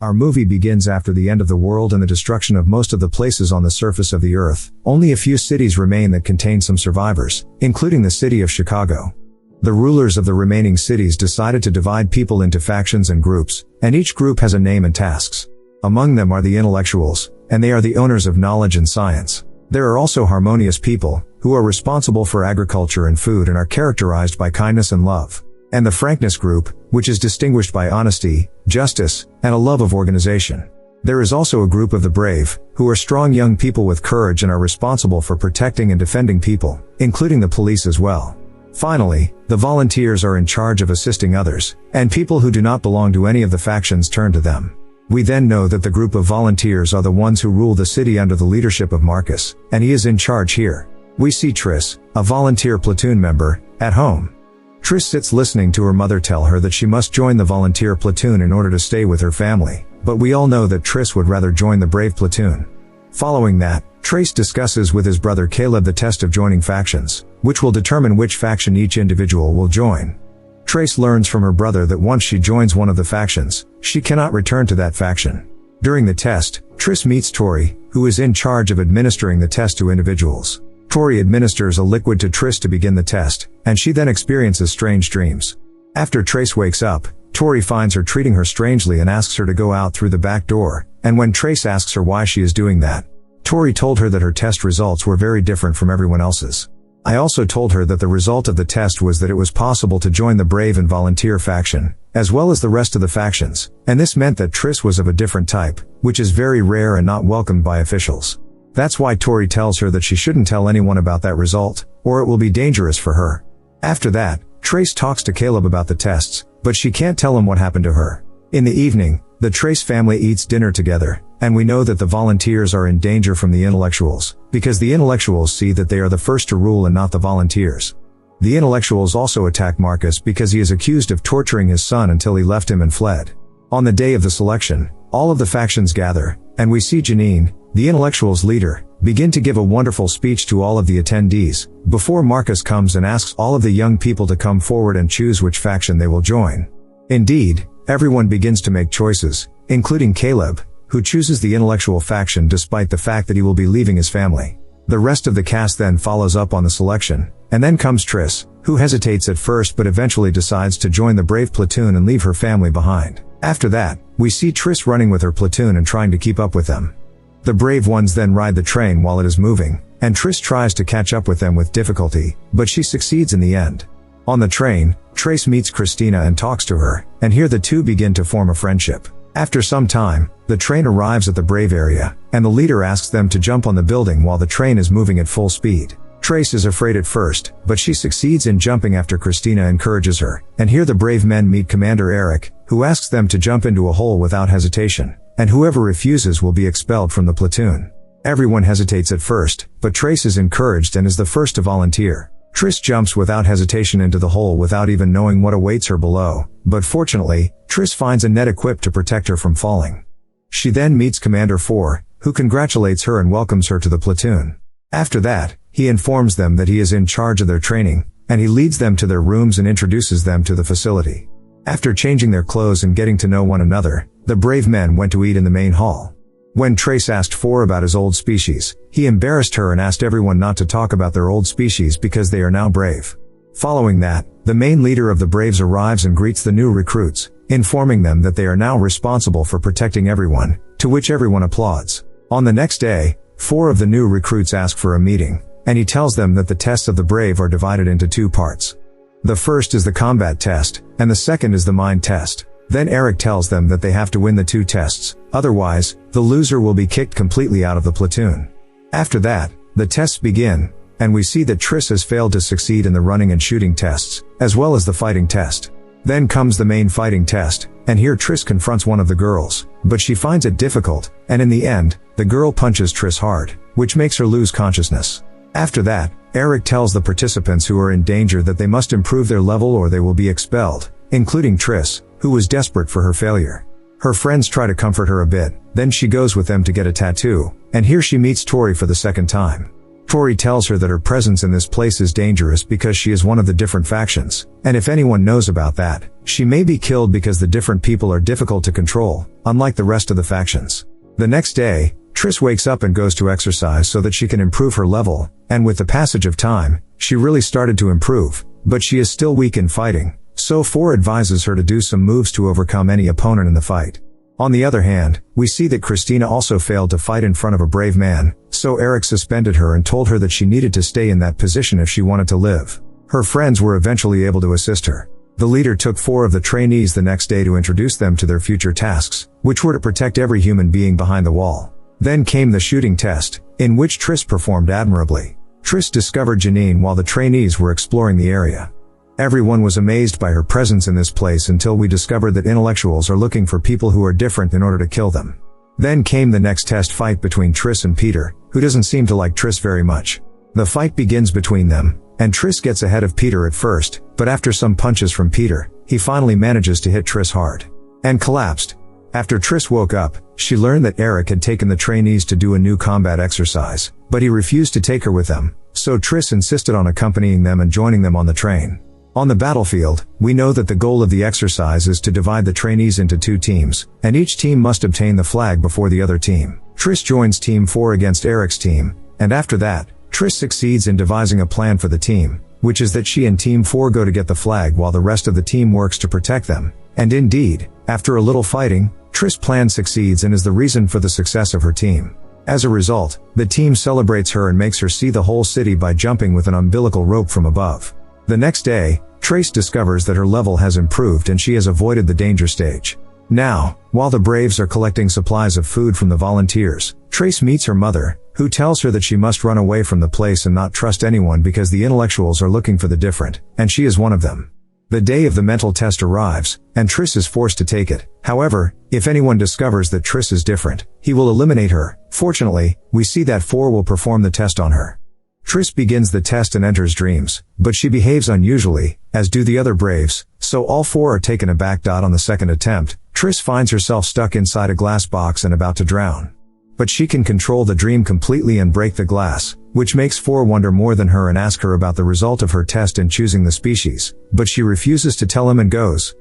Our movie begins after the end of the world and the destruction of most of the places on the surface of the earth. Only a few cities remain that contain some survivors, including the city of Chicago. The rulers of the remaining cities decided to divide people into factions and groups, and each group has a name and tasks. Among them are the intellectuals, and they are the owners of knowledge and science. There are also harmonious people, who are responsible for agriculture and food and are characterized by kindness and love. And the frankness group, which is distinguished by honesty, justice, and a love of organization. There is also a group of the brave, who are strong young people with courage and are responsible for protecting and defending people, including the police as well. Finally, the volunteers are in charge of assisting others, and people who do not belong to any of the factions turn to them. We then know that the group of volunteers are the ones who rule the city under the leadership of Marcus, and he is in charge here. We see Triss, a volunteer platoon member, at home. Triss sits listening to her mother tell her that she must join the volunteer platoon in order to stay with her family, but we all know that Triss would rather join the brave platoon. Following that, Trace discusses with his brother Caleb the test of joining factions, which will determine which faction each individual will join. Trace learns from her brother that once she joins one of the factions, she cannot return to that faction. During the test, Triss meets Tori, who is in charge of administering the test to individuals. Tori administers a liquid to Triss to begin the test, and she then experiences strange dreams. After Trace wakes up, Tori finds her treating her strangely and asks her to go out through the back door, and when Trace asks her why she is doing that, Tori told her that her test results were very different from everyone else's. I also told her that the result of the test was that it was possible to join the brave and volunteer faction, as well as the rest of the factions, and this meant that Triss was of a different type, which is very rare and not welcomed by officials. That's why Tori tells her that she shouldn't tell anyone about that result, or it will be dangerous for her. After that, Trace talks to Caleb about the tests, but she can't tell him what happened to her. In the evening, the Trace family eats dinner together, and we know that the volunteers are in danger from the intellectuals, because the intellectuals see that they are the first to rule and not the volunteers. The intellectuals also attack Marcus because he is accused of torturing his son until he left him and fled. On the day of the selection, all of the factions gather, and we see Janine, the intellectuals' leader, begin to give a wonderful speech to all of the attendees, before Marcus comes and asks all of the young people to come forward and choose which faction they will join. Indeed, everyone begins to make choices, including Caleb, who chooses the intellectual faction despite the fact that he will be leaving his family. The rest of the cast then follows up on the selection, and then comes Triss, who hesitates at first but eventually decides to join the brave platoon and leave her family behind. After that, we see Triss running with her platoon and trying to keep up with them. The brave ones then ride the train while it is moving, and Triss tries to catch up with them with difficulty, but she succeeds in the end. On the train, Trace meets Christina and talks to her, and here the two begin to form a friendship. After some time, the train arrives at the brave area, and the leader asks them to jump on the building while the train is moving at full speed. Trace is afraid at first, but she succeeds in jumping after Christina encourages her, and here the brave men meet Commander Eric, who asks them to jump into a hole without hesitation, and whoever refuses will be expelled from the platoon. Everyone hesitates at first, but Trace is encouraged and is the first to volunteer. Triss jumps without hesitation into the hole without even knowing what awaits her below, but fortunately, Triss finds a net equipped to protect her from falling. She then meets Commander 4, who congratulates her and welcomes her to the platoon. After that, he informs them that he is in charge of their training, and he leads them to their rooms and introduces them to the facility. After changing their clothes and getting to know one another, the brave men went to eat in the main hall. When Trace asked 4 about his old species, he embarrassed her and asked everyone not to talk about their old species because they are now brave. Following that, the main leader of the Braves arrives and greets the new recruits, informing them that they are now responsible for protecting everyone, to which everyone applauds. On the next day, 4 of the new recruits ask for a meeting, and he tells them that the tests of the brave are divided into 2 parts. The first is the combat test, and the second is the mind test. Then Eric tells them that they have to win the 2 tests, otherwise, the loser will be kicked completely out of the platoon. After that, the tests begin, and we see that Triss has failed to succeed in the running and shooting tests, as well as the fighting test. Then comes the main fighting test, and here Triss confronts one of the girls, but she finds it difficult, and in the end, the girl punches Triss hard, which makes her lose consciousness. After that, Eric tells the participants who are in danger that they must improve their level or they will be expelled, including Triss, who was desperate for her failure. Her friends try to comfort her a bit, then she goes with them to get a tattoo, and here she meets Tori for the second time. Tori tells her that her presence in this place is dangerous because she is one of the different factions, and if anyone knows about that, she may be killed because the different people are difficult to control, unlike the rest of the factions. The next day, Triss wakes up and goes to exercise so that she can improve her level, and with the passage of time, she really started to improve, but she is still weak in fighting, so Four advises her to do some moves to overcome any opponent in the fight. On the other hand, we see that Christina also failed to fight in front of a brave man, so Eric suspended her and told her that she needed to stay in that position if she wanted to live. Her friends were eventually able to assist her. The leader took 4 of the trainees the next day to introduce them to their future tasks, which were to protect every human being behind the wall. Then came the shooting test, in which Triss performed admirably. Triss discovered Janine while the trainees were exploring the area. Everyone was amazed by her presence in this place until we discovered that intellectuals are looking for people who are different in order to kill them. Then came the next test fight between Triss and Peter, who doesn't seem to like Triss very much. The fight begins between them, and Triss gets ahead of Peter at first, but after some punches from Peter, he finally manages to hit Triss hard. And collapsed. After Triss woke up, she learned that Eric had taken the trainees to do a new combat exercise, but he refused to take her with them, so Triss insisted on accompanying them and joining them on the train. On the battlefield, we know that the goal of the exercise is to divide the trainees into 2 teams, and each team must obtain the flag before the other team. Triss joins Team 4 against Eric's team, and after that, Triss succeeds in devising a plan for the team, which is that she and Team 4 go to get the flag while the rest of the team works to protect them. And indeed, after a little fighting, Triss' plan succeeds and is the reason for the success of her team. As a result, the team celebrates her and makes her see the whole city by jumping with an umbilical rope from above. The next day, Trace discovers that her level has improved and she has avoided the danger stage. Now, while the Braves are collecting supplies of food from the volunteers, Trace meets her mother, who tells her that she must run away from the place and not trust anyone because the intellectuals are looking for the different, and she is one of them. The day of the mental test arrives, and Triss is forced to take it. However, if anyone discovers that Triss is different, he will eliminate her. Fortunately, we see that 4 will perform the test on her. Triss begins the test and enters dreams, but she behaves unusually, as do the other Braves, so all 4 are taken aback. On the second attempt, Triss finds herself stuck inside a glass box and about to drown. But she can control the dream completely and break the glass, which makes 4 wonder more than her and ask her about the result of her test in choosing the species, but she refuses to tell him and goes.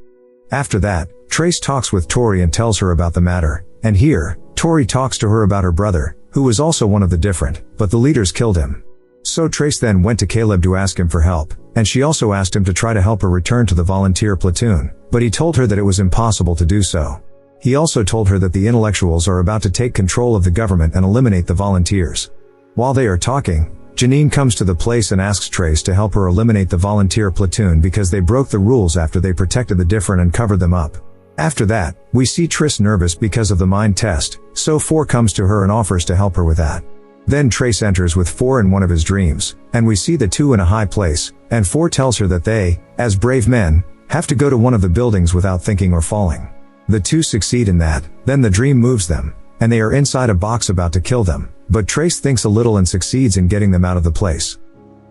After that, Trace talks with Tori and tells her about the matter, and here, Tori talks to her about her brother, who was also one of the different, but the leaders killed him. So Trace then went to Caleb to ask him for help, and she also asked him to try to help her return to the volunteer platoon, but he told her that it was impossible to do so. He also told her that the intellectuals are about to take control of the government and eliminate the volunteers. While they are talking, Janine comes to the place and asks Trace to help her eliminate the volunteer platoon because they broke the rules after they protected the different and covered them up. After that, we see Triss nervous because of the mind test, so 4 comes to her and offers to help her with that. Then Trace enters with 4 in one of his dreams, and we see the 2 in a high place, and 4 tells her that they, as brave men, have to go to one of the buildings without thinking or falling. The 2 succeed in that, then the dream moves them, and they are inside a box about to kill them, but Trace thinks a little and succeeds in getting them out of the place.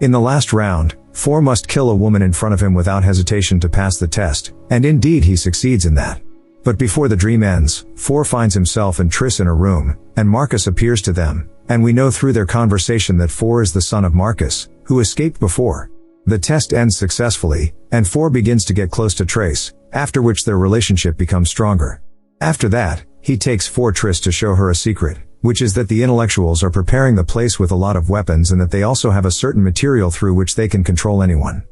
In the last round, 4 must kill a woman in front of him without hesitation to pass the test, and indeed he succeeds in that. But before the dream ends, 4 finds himself and Triss in a room, and Marcus appears to them, and we know through their conversation that 4 is the son of Marcus, who escaped before. The test ends successfully, and 4 begins to get close to Trace, after which their relationship becomes stronger. After that, he takes 4 Triss to show her a secret, which is that the intellectuals are preparing the place with a lot of weapons and that they also have a certain material through which they can control anyone.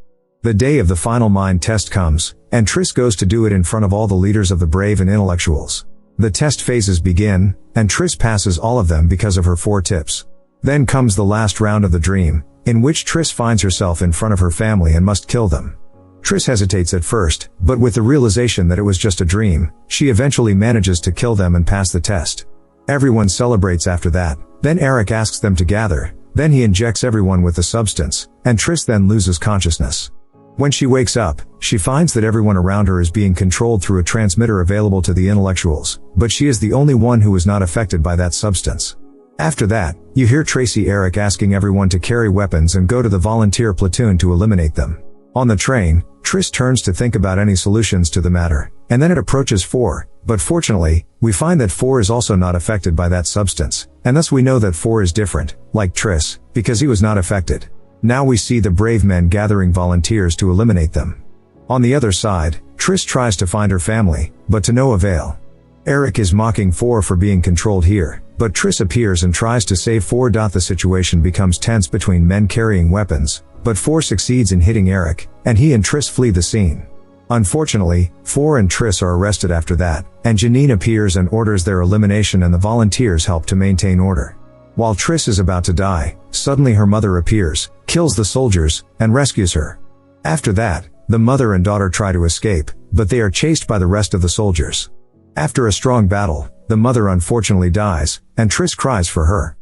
The day of the final mind test comes, and Triss goes to do it in front of all the leaders of the Brave and intellectuals. The test phases begin, and Triss passes all of them because of her 4 tips. Then comes the last round of the dream, in which Triss finds herself in front of her family and must kill them. Triss hesitates at first, but with the realization that it was just a dream, she eventually manages to kill them and pass the test. Everyone celebrates after that, then Eric asks them to gather, then he injects everyone with the substance, and Triss then loses consciousness. When she wakes up, she finds that everyone around her is being controlled through a transmitter available to the intellectuals, but she is the only one who is not affected by that substance. After that, you hear Tracy Eric asking everyone to carry weapons and go to the volunteer platoon to eliminate them. On the train, Triss turns to think about any solutions to the matter, and then it approaches 4, but fortunately, we find that 4 is also not affected by that substance, and thus we know that 4 is different, like Triss, because he was not affected. Now we see the brave men gathering volunteers to eliminate them. On the other side, Triss tries to find her family, but to no avail. Eric is mocking 4 for being controlled here, but Triss appears and tries to save 4. The situation becomes tense between men carrying weapons, but 4 succeeds in hitting Eric, and he and Triss flee the scene. Unfortunately, 4 and Triss are arrested after that, and Janine appears and orders their elimination, and the volunteers help to maintain order. While Triss is about to die, suddenly her mother appears, kills the soldiers, and rescues her. After that, the mother and daughter try to escape, but they are chased by the rest of the soldiers. After a strong battle, the mother unfortunately dies, and Triss cries for her.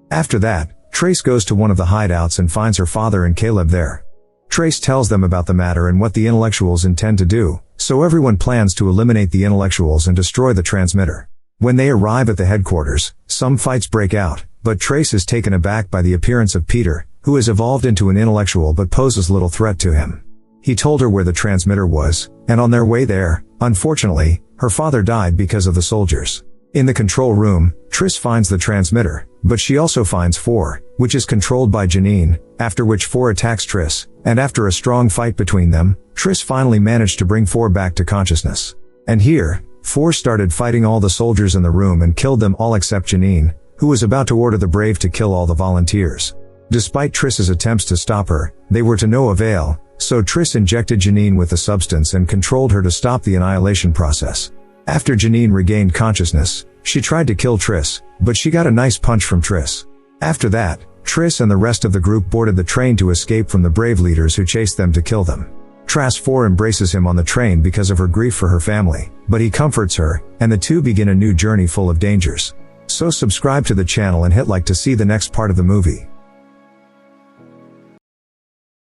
After that, Trace goes to one of the hideouts and finds her father and Caleb there. Trace tells them about the matter and what the intellectuals intend to do, so everyone plans to eliminate the intellectuals and destroy the transmitter. When they arrive at the headquarters, some fights break out, but Trace is taken aback by the appearance of Peter, who has evolved into an intellectual but poses little threat to him. He told her where the transmitter was, and on their way there, unfortunately, her father died because of the soldiers. In the control room, Triss finds the transmitter, but she also finds 4, which is controlled by Janine, after which 4 attacks Triss, and after a strong fight between them, Triss finally managed to bring 4 back to consciousness. And here, 4 started fighting all the soldiers in the room and killed them all except Janine, who was about to order the brave to kill all the volunteers. Despite Triss's attempts to stop her, they were to no avail, so Triss injected Janine with the substance and controlled her to stop the annihilation process. After Janine regained consciousness, she tried to kill Triss, but she got a nice punch from Triss. After that, Triss and the rest of the group boarded the train to escape from the brave leaders who chased them to kill them. Trass 4 embraces him on the train because of her grief for her family, but he comforts her, and the two begin a new journey full of dangers. So subscribe to the channel and hit like to see the next part of the movie.